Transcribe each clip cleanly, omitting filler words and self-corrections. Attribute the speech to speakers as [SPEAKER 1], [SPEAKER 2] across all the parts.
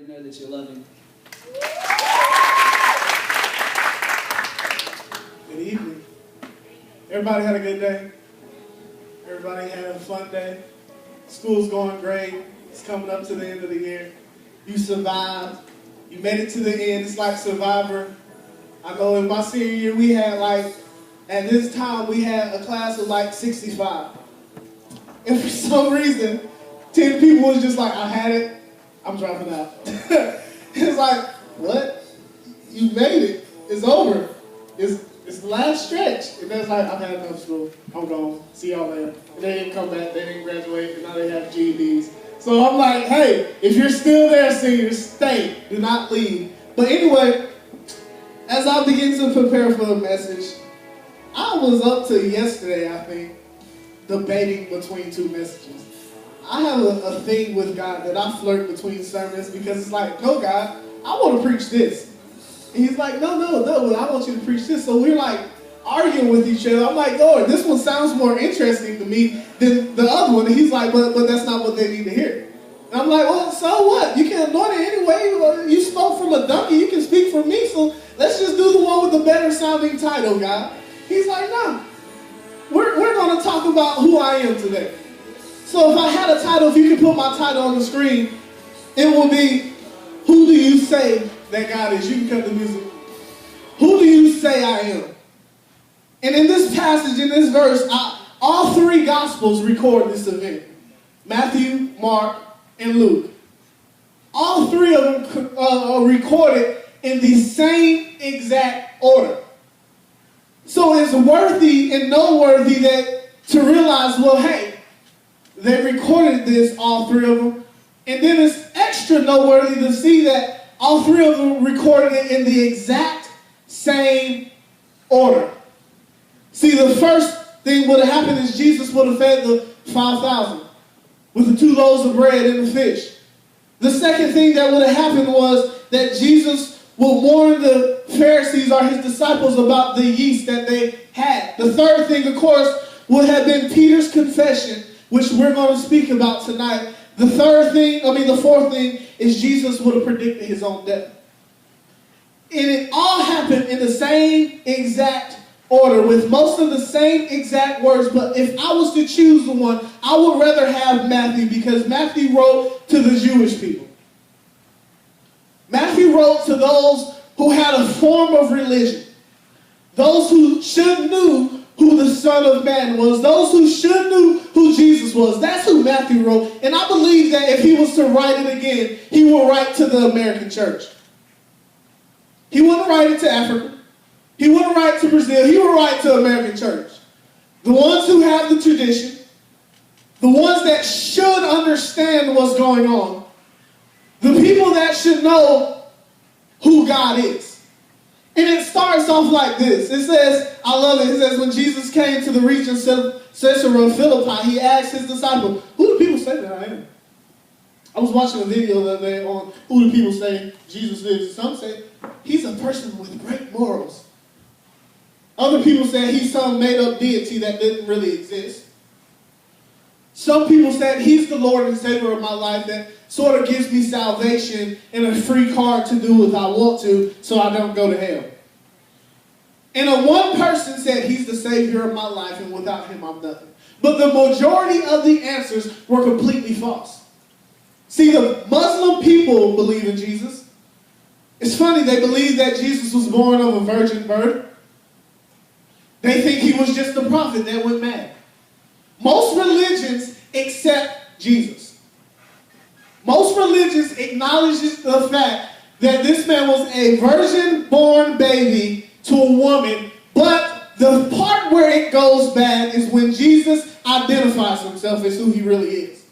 [SPEAKER 1] Know that you love him.
[SPEAKER 2] Good evening. Everybody had a good day? Everybody had a fun day? School's going great. It's coming up to the end of the year. You survived. You made it to the end. It's like Survivor. I know in my senior year we had at this time we had a class of 65. And for some reason, 10 people was just like, I had it. I'm dropping out. It's like, what? You made it. It's over. It's the last stretch. And then it's like, I've had enough school. I'm gone. See y'all later. And they didn't come back. They didn't graduate. And now they have GEDs. So I'm like, hey, if you're still there, seniors, stay. Do not leave. But anyway, as I begin to prepare for the message, I was up to yesterday, I think, debating between two messages. I have a thing with God that I flirt between sermons because it's like, no, God, I want to preach this. And he's like, no, I want you to preach this. So we're arguing with each other. I'm like, Lord, this one sounds more interesting to me than the other one. And he's like, but that's not what they need to hear. And I'm like, well, so what? You can anoint it anyway. You spoke from a donkey. You can speak from me. So let's just do the one with the better sounding title, God. He's like, no. We're going to talk about who I am today. So if I had a title, if you could put my title on the screen, it will be, who do you say that God is? You can cut the music. Who do you say I am? And in this passage, in this verse, all three Gospels record this event. Matthew, Mark, and Luke. All three of them are recorded in the same exact order. So it's worthy and noteworthy to realize, well, hey, they recorded this, all three of them. And then it's extra noteworthy to see that all three of them recorded it in the exact same order. See, the first thing would have happened is Jesus would have fed the 5,000 with the 2 loaves of bread and the fish. The second thing that would have happened was that Jesus would warn the Pharisees or his disciples about the yeast that they had. The third thing, of course, would have been Peter's confession, which we're going to speak about tonight. The fourth thing is Jesus would have predicted his own death. And it all happened in the same exact order with most of the same exact words. But if I was to choose the one, I would rather have Matthew because Matthew wrote to the Jewish people. Matthew wrote to those who had a form of religion. Those who should knew who the Son of Man was. Those who should knew who Jesus was. That's who Matthew wrote. And I believe that if he was to write it again, he will write to the American church. He wouldn't write it to Africa. He wouldn't write to Brazil. He would write to American church. The ones who have the tradition. The ones that should understand what's going on. The people that should know who God is. And it starts off like this. It says, I love it. It says, when Jesus came to the region of Caesarea Philippi, he asked his disciples, who do people say that I am? I was watching a video the other day on who do people say Jesus is. Some say he's a person with great morals. Other people say he's some made-up deity that didn't really exist. Some people said he's the Lord and Savior of my life that sort of gives me salvation and a free card to do what I want to so I don't go to hell. And one person said he's the Savior of my life and without him I'm nothing. But the majority of the answers were completely false. See, the Muslim people believe in Jesus. It's funny, they believe that Jesus was born of a virgin birth. They think he was just a prophet that went mad. Most religions accept Jesus. Most religions acknowledge the fact that this man was a virgin-born baby to a woman, but the part where it goes bad is when Jesus identifies himself as who he really is.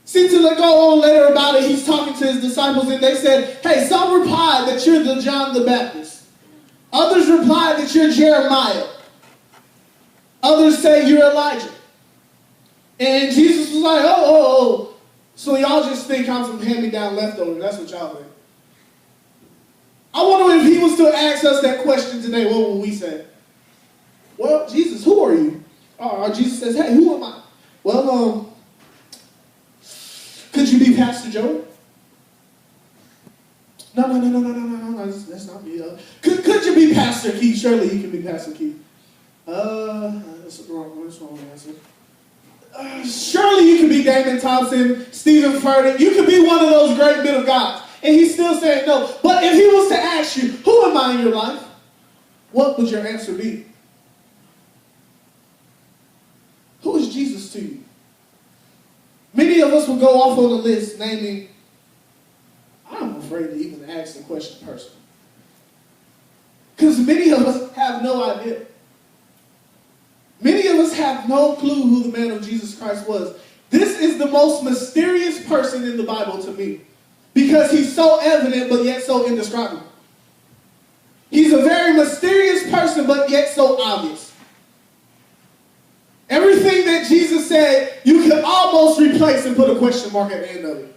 [SPEAKER 2] See, to go on later about it, he's talking to his disciples, and they said, hey, some replied that you're the John the Baptist. Others replied that you're Jeremiah. Others say you're Elijah. And Jesus was like, oh. So y'all just think I'm some hand-me-down leftover. That's what y'all think. I wonder if he was to ask us that question today, what would we say? Well, Jesus, who are you? Or Jesus says, hey, who am I? Well, could you be Pastor Joe? No. That's not me. Could you be Pastor Keith? Surely you can be Pastor Keith. That's the wrong answer. Surely you could be Damon Thompson, Stephen Furtick. You could be one of those great men of God. And he's still saying no. But if he was to ask you, who am I in your life? What would your answer be? Who is Jesus to you? Many of us will go off on a list naming, I'm afraid to even ask the question personally. Because many of us have no idea. Many of us have no clue who the man of Jesus Christ was. This is the most mysterious person in the Bible to me. Because he's so evident, but yet so indescribable. He's a very mysterious person, but yet so obvious. Everything that Jesus said, you could almost replace and put a question mark at the end of it.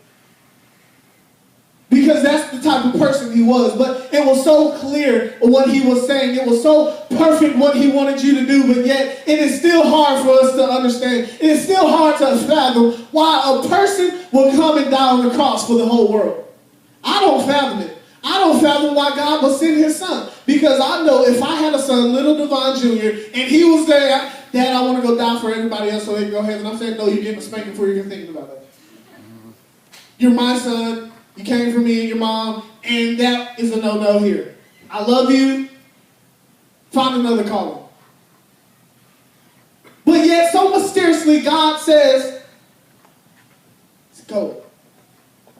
[SPEAKER 2] Because that's the type of person he was. But it was so clear what he was saying. It was so perfect what he wanted you to do. But yet it is still hard for us to understand. It is still hard to fathom why a person will come and die on the cross for the whole world. I don't fathom it. I don't fathom why God will send his son. Because I know if I had a son, Little Devon Jr., and he was there, Dad, I want to go die for everybody else so they can go ahead. And I'm saying, no, you're getting a spanking before you're thinking about it. You're my son. You came from me and your mom, and that is a no-no here. I love you. Find another calling. But yet, so mysteriously, God says, go.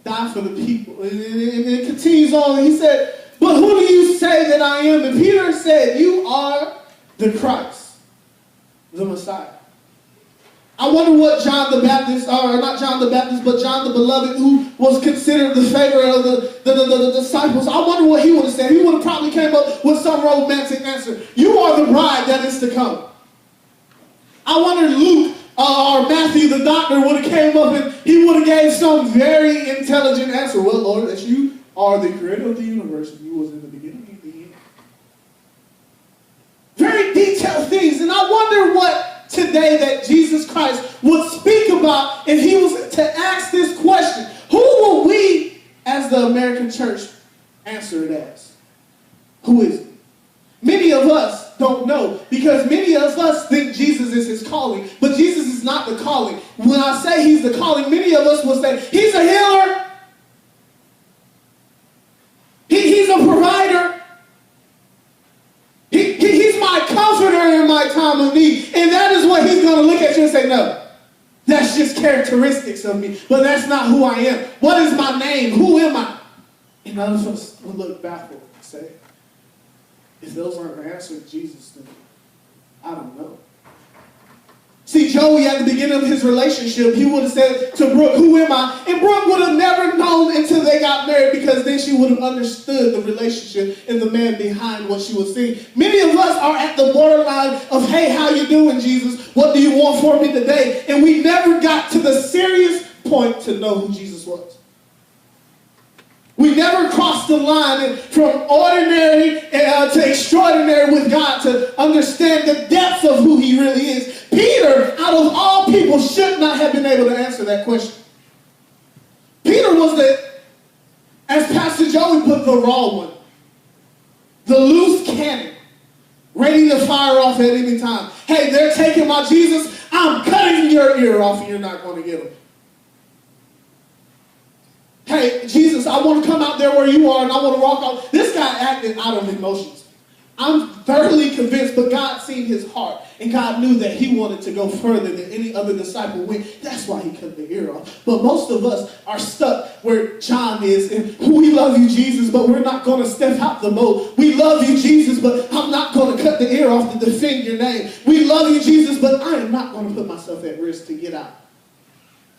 [SPEAKER 2] Die for the people. And it continues on. And he said, but who do you say that I am? And Peter said, you are the Christ, the Messiah. I wonder what John the Baptist, or not John the Baptist, but John the Beloved, who was considered the favorite of the disciples, I wonder what he would have said. He would have probably came up with some romantic answer. You are the bride that is to come. I wonder Luke or Matthew the doctor would have came up and he would have gave some very intelligent answer. Well, Lord, that you are the creator of the universe and you was in the beginning and the end. Very detailed things. And I wonder what today that Jesus Christ would speak about if he was to ask this question. Who will we, as the American church, answer it as? Who is it? Many of us don't know because many of us think Jesus is his calling, but Jesus is not the calling. When I say he's the calling, many of us will say, he's a healer. He's a provider. He's my comforter in my time of need. And that is what he's going to look at you and say, no, that's just characteristics of me. But that's not who I am. What is my name? Who am I? And none of us will look backward and say, if those aren't answered, Jesus, then I don't know. See, Joey, at the beginning of his relationship, he would have said to Brooke, who am I? And Brooke would have never known until they got married because then she would have understood the relationship and the man behind what she was seeing. Many of us are at the borderline of, hey, how you doing, Jesus? What do you want for me today? And we never got to the serious point to know who Jesus was. We never crossed the line from ordinary to extraordinary with God to understand the depths of who he really is. Peter, out of all people, should not have been able to answer that question. Peter was as Pastor Joey put, the raw one. The loose cannon, ready to fire off at any time. Hey, they're taking my Jesus. I'm cutting your ear off and you're not going to get him. Hey, Jesus, I want to come out there where you are and I want to walk out. This guy acted out of emotions. I'm thoroughly convinced, but God seen his heart. And God knew that he wanted to go further than any other disciple went. That's why he cut the ear off. But most of us are stuck where John is. And we love you, Jesus, but we're not going to step out the boat. We love you, Jesus, but I'm not going to cut the ear off to defend your name. We love you, Jesus, but I am not going to put myself at risk to get out,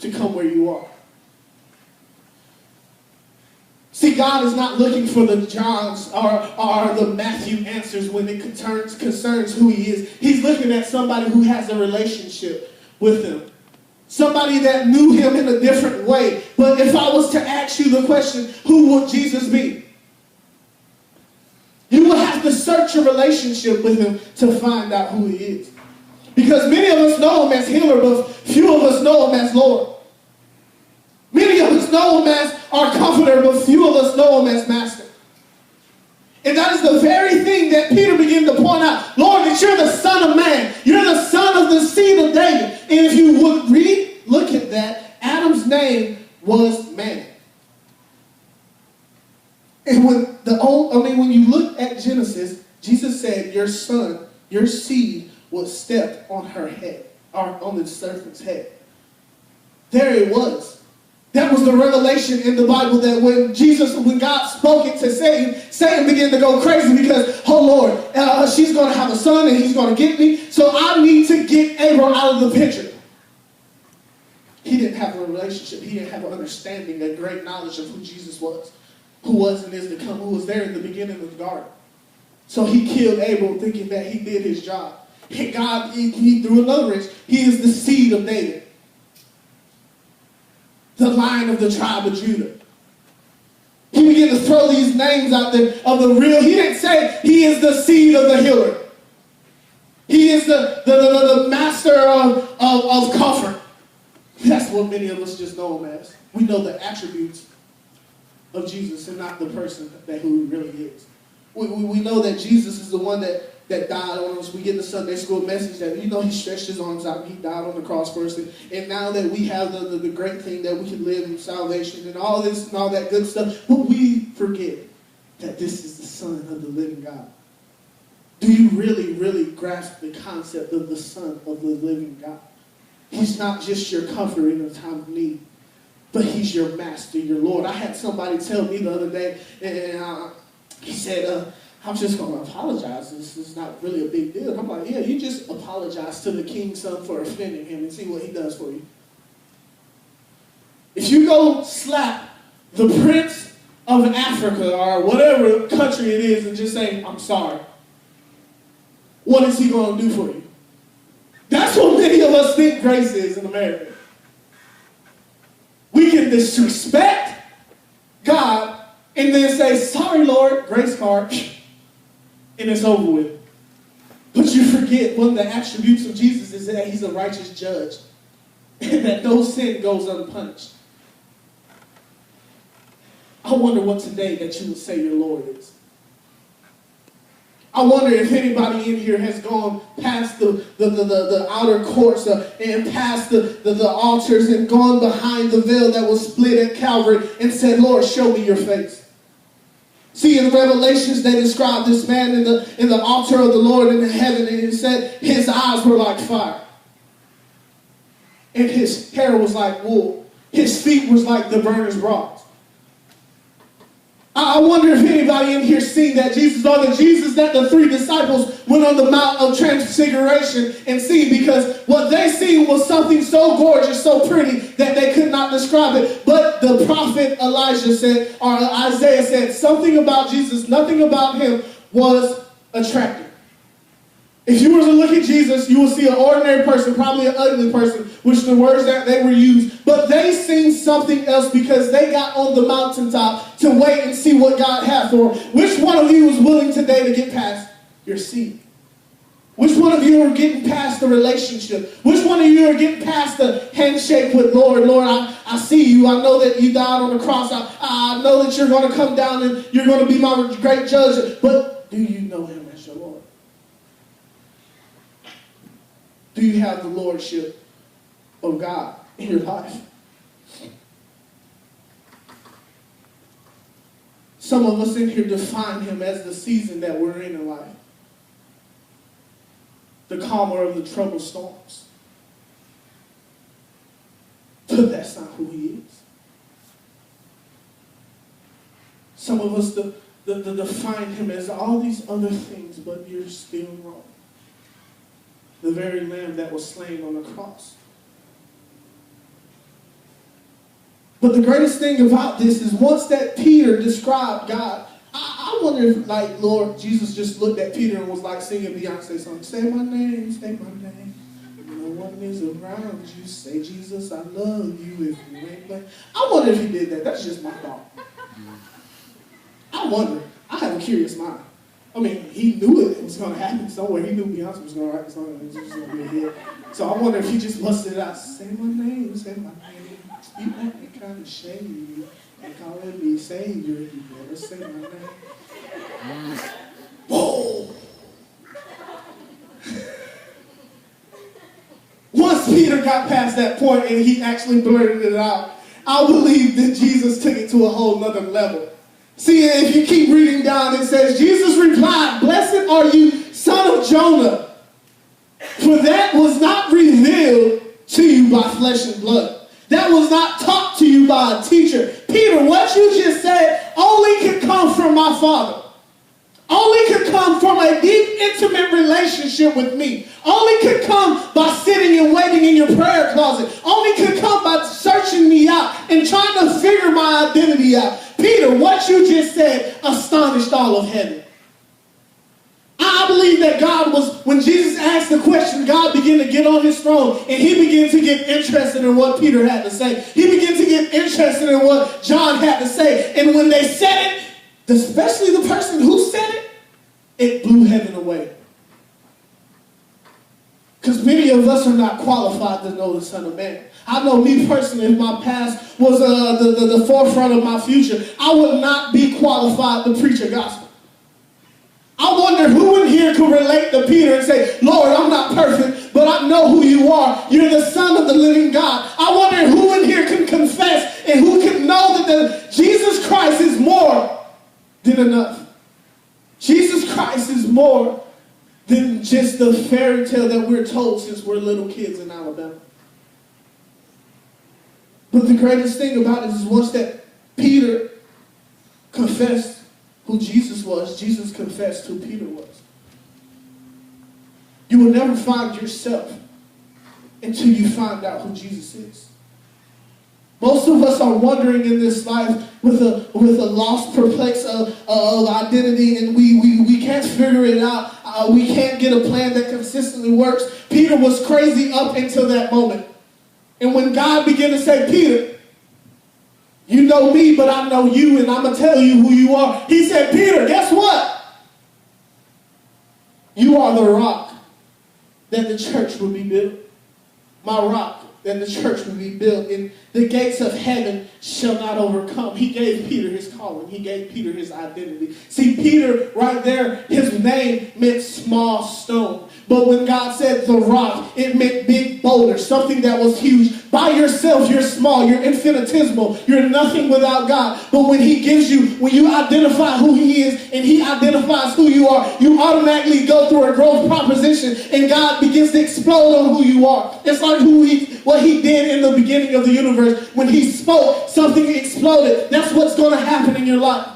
[SPEAKER 2] to come where you are. See, God is not looking for the Johns or the Matthew answers when it concerns who he is. He's looking at somebody who has a relationship with him. Somebody that knew him in a different way. But if I was to ask you the question, who would Jesus be? You would have to search your relationship with him to find out who he is. Because many of us know him as healer, but few of us know him as Lord. Many of us know him as our comforter, but few of us know him as master. And that is the very thing that Peter began to point out. Lord, that you're the Son of Man. You're the son of the seed of David. And if you would look at that, Adam's name was man. And when you look at Genesis, Jesus said, your son, your seed will step on her head, or on the serpent's head. There it was. That was the revelation in the Bible, that when God spoke it to Satan, Satan began to go crazy because, oh Lord, she's going to have a son and he's going to get me. So I need to get Abram out of the picture. He didn't have a relationship. He didn't have an understanding, a great knowledge of who Jesus was and is to come, who was there in the beginning of the garden. So he killed Abel thinking that he did his job. And God, he threw another wrench. He is the seed of David. The Lion of the tribe of Judah. He began to throw these names out there of the real. He didn't say he is the seed of the healer. He is the master of comfort. That's what many of us just know him as. We know the attributes of Jesus and not the person that who he really is. We know that Jesus is the one that died on us. We get the Sunday school message that, he stretched his arms out and he died on the cross for us. And now that we have the great thing that we can live in salvation and all this and all that good stuff, but we forget that this is the Son of the living God. Do you really, really grasp the concept of the Son of the living God? He's not just your comfort in a time of need, but he's your master, your Lord. I had somebody tell me the other day, and he said, I'm just going to apologize. This is not really a big deal. And I'm like, yeah, you just apologize to the king's son for offending him and see what he does for you. If you go slap the prince of Africa or whatever country it is and just say, I'm sorry, what is he going to do for you? That's what many of us think grace is in America. We can disrespect God and then say, sorry, Lord, grace card, and it's over with. But you forget one of the attributes of Jesus is that he's a righteous judge and that no sin goes unpunished. I wonder what today that you would say your Lord is. I wonder if anybody in here has gone past the outer courts and past the altars and gone behind the veil that was split at Calvary and said, Lord, show me your face. See, in Revelations, they describe this man in the altar of the Lord in heaven, and it said his eyes were like fire. And his hair was like wool. His feet was like the burner's bronze. I wonder if anybody in here seen that Jesus, or the Jesus that the three disciples went on the Mount of Transfiguration and seen, because what they seen was something so gorgeous, so pretty, that they could not describe it. But the prophet Elijah said, or Isaiah said, something about Jesus, nothing about him was attractive. If you were to look at Jesus, you will see an ordinary person, probably an ugly person, which the words that they were used. But they seen something else because they got on the mountaintop to wait and see what God had for them. Which one of you is willing today to get past your seat? Which one of you are getting past the relationship? Which one of you are getting past the handshake with Lord? Lord, I see you. I know that you died on the cross. I know that you're going to come down and you're going to be my great judge. But do you know him as your Lord? Do you have the lordship of God in your life? Some of us in here define him as the season that we're in life. The calmer of the troubled storms. But that's not who he is. Some of us define him as all these other things, but you're still wrong. The very lamb that was slain on the cross. But the greatest thing about this is once that Peter described God, I wonder if, like, Lord Jesus just looked at Peter and was like singing Beyonce song. Say my name, say my name. No one is around you. Say, Jesus, I love you if you ain't playing. I wonder if he did that. That's just my thought. I wonder. I have a curious mind. I mean, he knew it was going to happen somewhere. He knew Beyonce was going to write the song and it was just going to be a hit. So I wonder if he just busted it out. Say my name, say my name. You acting kind of shady. And calling me Savior. You better say my name. Whoa! Once Peter got past that point and he actually blurted it out, I believe that Jesus took it to a whole nother level. See, if you keep reading down, it says, Jesus replied, "Blessed are you, son of Jonah, for that was not revealed to you by flesh and blood. That was not taught to you by a teacher." Peter, what you just said only can come from my Father. Only could come from a deep, intimate relationship with me. Only could come by sitting and waiting in your prayer closet. Only could come by searching me out and trying to figure my identity out. Peter, what you just said astonished all of heaven. I believe that God was, when Jesus asked the question, God began to get on his throne and he began to get interested in what Peter had to say. He began to get interested in what John had to say. And when they said it, especially the person who said it, it blew heaven away. Because many of us are not qualified to know the Son of Man. I know me personally, if my past was the forefront of my future, I would not be qualified to preach a gospel. I wonder who in here could relate to Peter and say, "Lord, I'm not perfect, but I know who you are. You're the Son of the living God." I wonder who in here can confess and who can know that Jesus Christ is more than enough. Jesus Christ is more than just the fairy tale that we're told since we're little kids in Alabama. But the greatest thing about it is once that Peter confessed who Jesus was, Jesus confessed who Peter was. You will never find yourself until you find out who Jesus is. Most of us are wandering in this life with a lost, perplexed of identity, and we can't figure it out. We can't get a plan that consistently works. Peter was crazy up until that moment. And when God began to say, "Peter, you know me, but I know you, and I'm going to tell you who you are," he said, "Peter, guess what? You are the rock that the church will be built. My rock that the church will be built, and the gates of heaven shall not overcome." He gave Peter his calling. He gave Peter his identity. See, Peter, right there, his name meant small stone. But when God said the rock, it meant big boulder, something that was huge. By yourself, you're small, you're infinitesimal, you're nothing without God. But when he gives you, when you identify who he is and he identifies who you are, you automatically go through a growth proposition and God begins to explode on who you are. It's like what he did in the beginning of the universe. When he spoke, something exploded. That's what's going to happen in your life.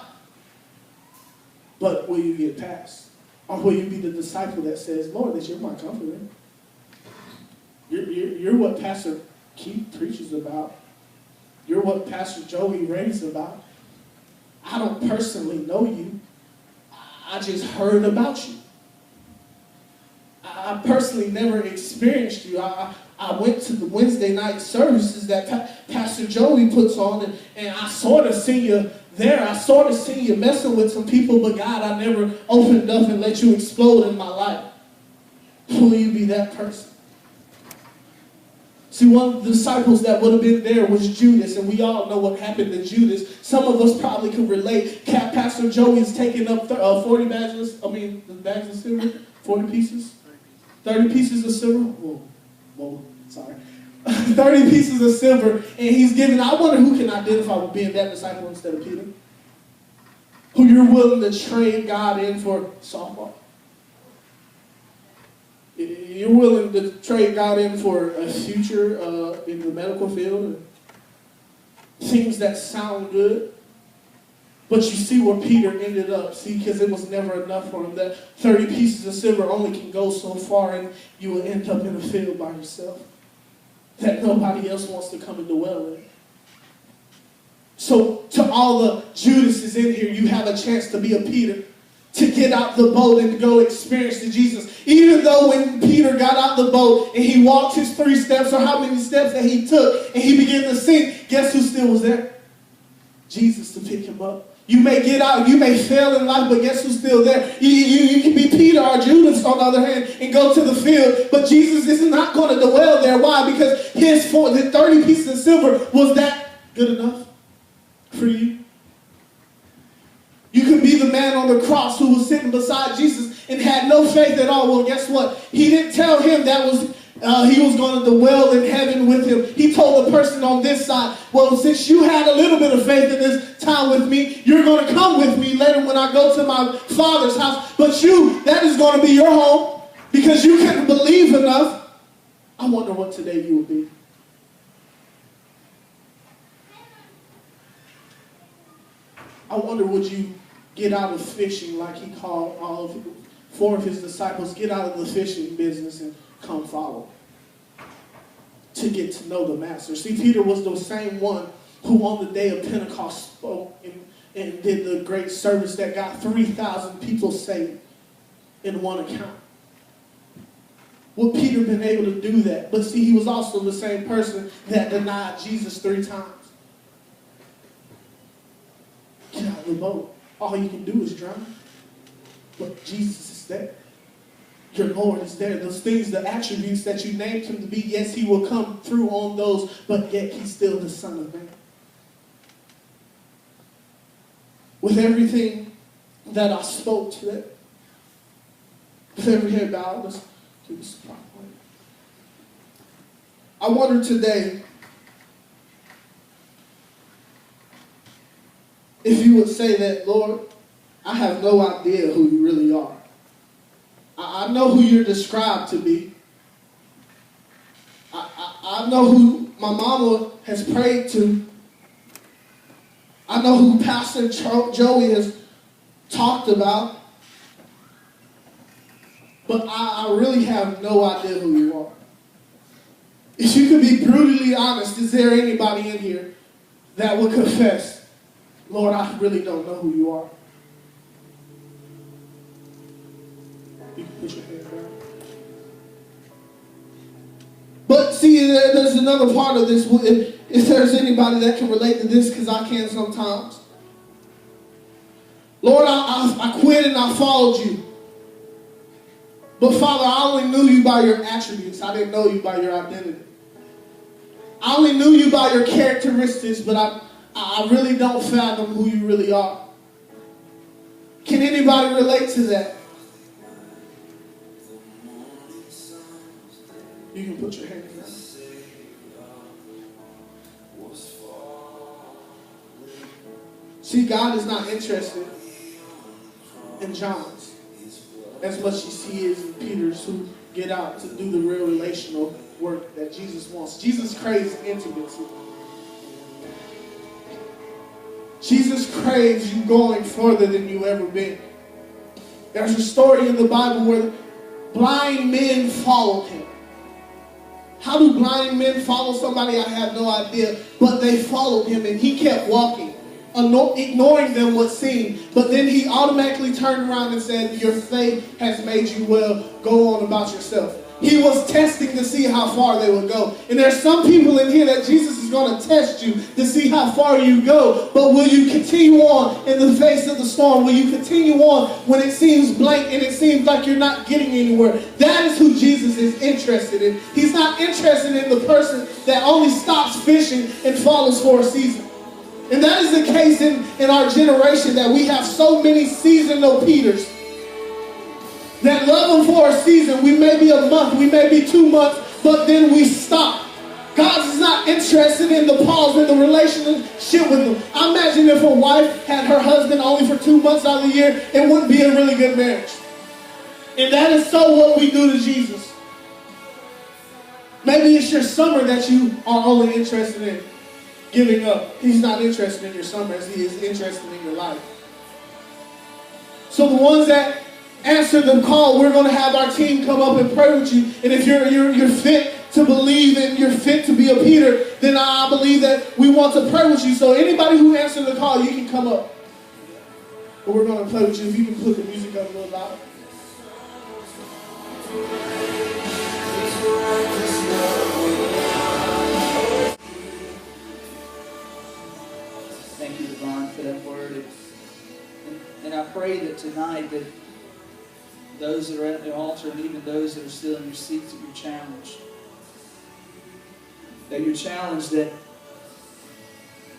[SPEAKER 2] But will you get past? Or will you be the disciple that says, "Lord, that you're my comforter. You're what Pastor Keith preaches about. You're what Pastor Joey raves about. I don't personally know you. I just heard about you. I personally never experienced you. I went to the Wednesday night services that Pastor Joey puts on, and I sort of see you there. I sort of see you messing with some people, but God, I never opened up and let you explode in my life." Will you be that person? See, one of the disciples that would have been there was Judas, and we all know what happened to Judas. Some of us probably could relate. Pastor Joey is taking up 40 bags of silver, 40 pieces? 30 pieces of silver? Whoa, sorry. 30 pieces of silver, and he's giving. I wonder who can identify with being that disciple instead of Peter. Who you're willing to trade God in for softball. You're willing to trade God in for a future in the medical field. And things that sound good. But you see where Peter ended up. See, because it was never enough for him. That 30 pieces of silver only can go so far, and you will end up in a field by yourself that nobody else wants to come and dwell in. So to all the Judases in here, you have a chance to be a Peter, to get out the boat and to go experience the Jesus. Even though when Peter got out the boat and he walked his 3 steps, or how many steps that he took, and he began to sink, guess who still was there? Jesus to pick him up. You may get out, you may fail in life, but guess who's still there? You can be Peter or Judas on the other hand and go to the field, but Jesus is not going to dwell there. Why? Because the 30 pieces of silver, was that good enough for you? You could be the man on the cross who was sitting beside Jesus and had no faith at all. Well, guess what? He didn't tell him he was going to dwell in heaven with him. He told the person on this side, well, since you had a little bit of faith in this time with me, you're going to come with me later when I go to my Father's house. But that is going to be your home because you couldn't believe enough. I wonder what today you will be. I wonder, would you get out of fishing like he called four of his disciples, get out of the fishing business and come follow, to get to know the master. See, Peter was the same one who on the day of Pentecost spoke and did the great service that got 3,000 people saved in one account. Would Peter been able to do that? But see, he was also the same person that denied Jesus 3 times. Get out of the boat. All you can do is drown. But Jesus is there. Your Lord is there. Those things, the attributes that you named him to be, yes, he will come through on those, but yet he's still the Son of Man. With everything that I spoke today, with every head bowed, let's do this properly. I wonder today if you would say that, Lord, I have no idea who you really are. I know who you're described to be. I know who my mama has prayed to. I know who Pastor Joey has talked about. But I really have no idea who you are. If you could be brutally honest, is there anybody in here that would confess, Lord, I really don't know who you are? You can put your hand down. But see, there's another part of this. If there's anybody that can relate to this, because I can sometimes. Lord, I quit and I followed you. But Father, I only knew you by your attributes. I didn't know you by your identity. I only knew you by your characteristics, but I really don't fathom who you really are. Can anybody relate to that? You can put your hands down. See, God is not interested in John's as much as he is in Peter's, who get out to do the real relational work that Jesus wants. Jesus craves intimacy. Jesus craves you going further than you've ever been. There's a story in the Bible where blind men followed him. How do blind men follow somebody? I have no idea. But they followed him and he kept walking, ignoring them what seemed. But then he automatically turned around and said, your faith has made you well. Go on about yourself. He was testing to see how far they would go. And there's some people in here that Jesus is going to test you to see how far you go. But will you continue on in the face of the storm? Will you continue on when it seems blank and it seems like you're not getting anywhere? That is who Jesus is interested in. He's not interested in the person that only stops fishing and follows for a season. And that is the case in our generation, that we have so many seasonal Peters that love him for a season. We may be a month, we may be 2 months, but then we stop. God is not interested in the pause in the relationship with them. I imagine if a wife had her husband only for 2 months out of the year, it wouldn't be a really good marriage. And that is so what we do to Jesus. Maybe it's your summer that you are only interested in giving up. He's not interested in your summer as he is interested in your life. So the ones that answer the call, we're going to have our team come up and pray with you. And if you're fit to believe and you're fit to be a Peter, then I believe that we want to pray with you. So anybody who answered the call, you can come up. But we're going to pray with you. If you can put the music up a little louder.
[SPEAKER 1] Thank you, pray that tonight that those that are at the altar and even those that are still in your seats, that you're challenged. That you're challenged. That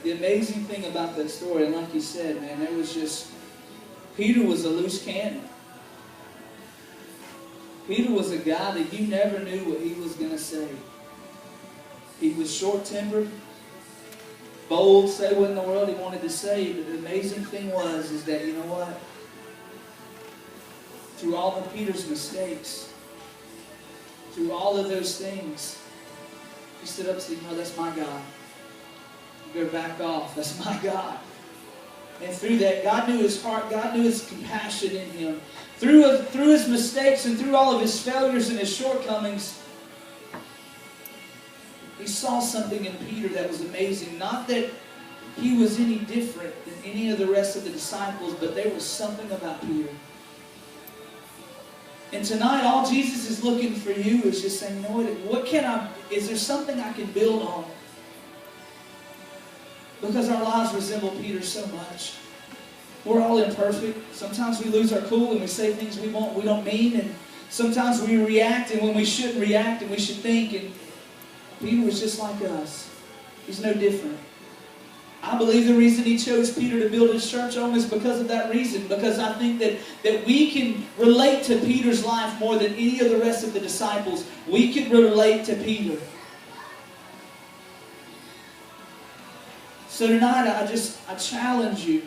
[SPEAKER 1] the amazing thing about that story, and like you said, man, it was just, Peter was a loose cannon. Peter was a guy that you never knew what he was going to say. He was short-tempered, bold, say what in the world he wanted to say. But the amazing thing was is that, you know what? Through all of Peter's mistakes, through all of those things, he stood up and said, no, that's my God. You better back off. That's my God. And through that, God knew his heart. God knew his compassion in him. Through his mistakes and through all of his failures and his shortcomings, he saw something in Peter that was amazing. Not that he was any different than any of the rest of the disciples, but there was something about Peter. And tonight, all Jesus is looking for you is just saying, you know what is there something I can build on? Because our lives resemble Peter so much. We're all imperfect. Sometimes we lose our cool and we say things we don't mean. And sometimes we react and when we shouldn't react and we should think. And Peter was just like us. He's no different. I believe the reason he chose Peter to build his church on is because of that reason. Because I think that we can relate to Peter's life more than any of the rest of the disciples. We can relate to Peter. So tonight, I challenge you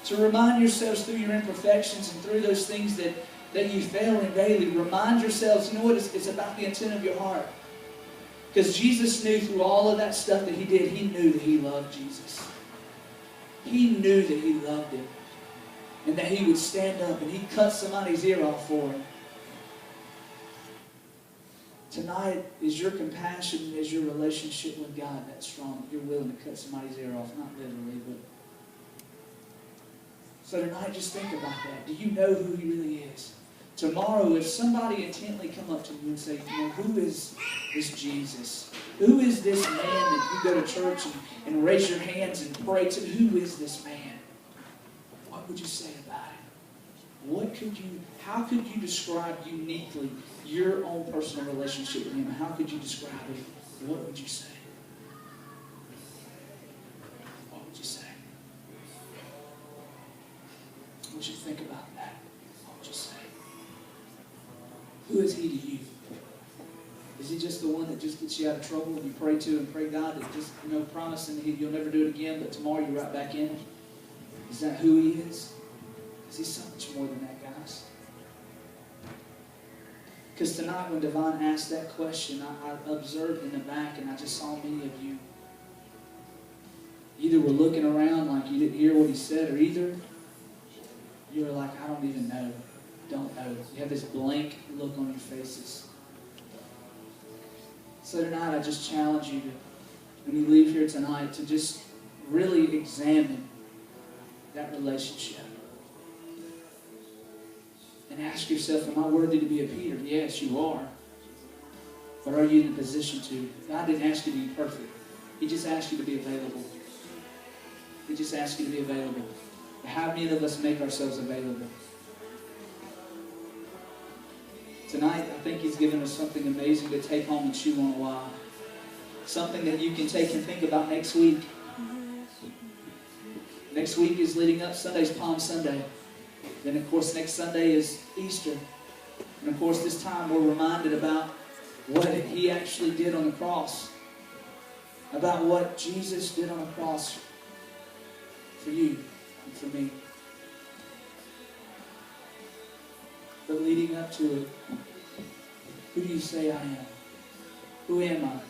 [SPEAKER 1] to remind yourselves through your imperfections and through those things that you fail in daily. Remind yourselves, you know what, it's about the intent of your heart. Because Jesus knew through all of that stuff that he did, he knew that he loved Jesus. He knew that he loved him. And that he would stand up and he'd cut somebody's ear off for him. Tonight, is your compassion, is your relationship with God that strong? You're willing to cut somebody's ear off, not literally, but... So tonight, just think about that. Do you know who he really is? Tomorrow, if somebody intently come up to you and say, you know, who is this Jesus? Who is this man that you go to church and raise your hands and pray to? Who is this man? What would you say about it? How could you describe uniquely your own personal relationship with him? How could you describe it? What would you say? What would you say? I want you to think about that. What would you say? Who is he to you? Is he just the one that just gets you out of trouble and you pray to and pray God that just, you know, promising that you'll never do it again, but tomorrow you're right back in it? Is that who he is? Is he so much more than that, guys? Because tonight when Devon asked that question, I observed in the back and I just saw many of you either were looking around like you didn't hear what he said, or either you were like, I don't even know. Don't know. You have this blank look on your faces. So tonight I just challenge you to, when you leave here tonight, to just really examine that relationship. And ask yourself, am I worthy to be a Peter? Yes, you are. But are you in a position to? God didn't ask you to be perfect. He just asked you to be available. He just asked you to be available. How many of us make ourselves available? Tonight, I think he's given us something amazing to take home and chew on a while. Something that you can take and think about next week. Next week is leading up. Sunday's Palm Sunday. Then, of course, next Sunday is Easter. And, of course, this time we're reminded about what he actually did on the cross. About what Jesus did on the cross for you and for me. But leading up to it, who do you say I am? Who am I?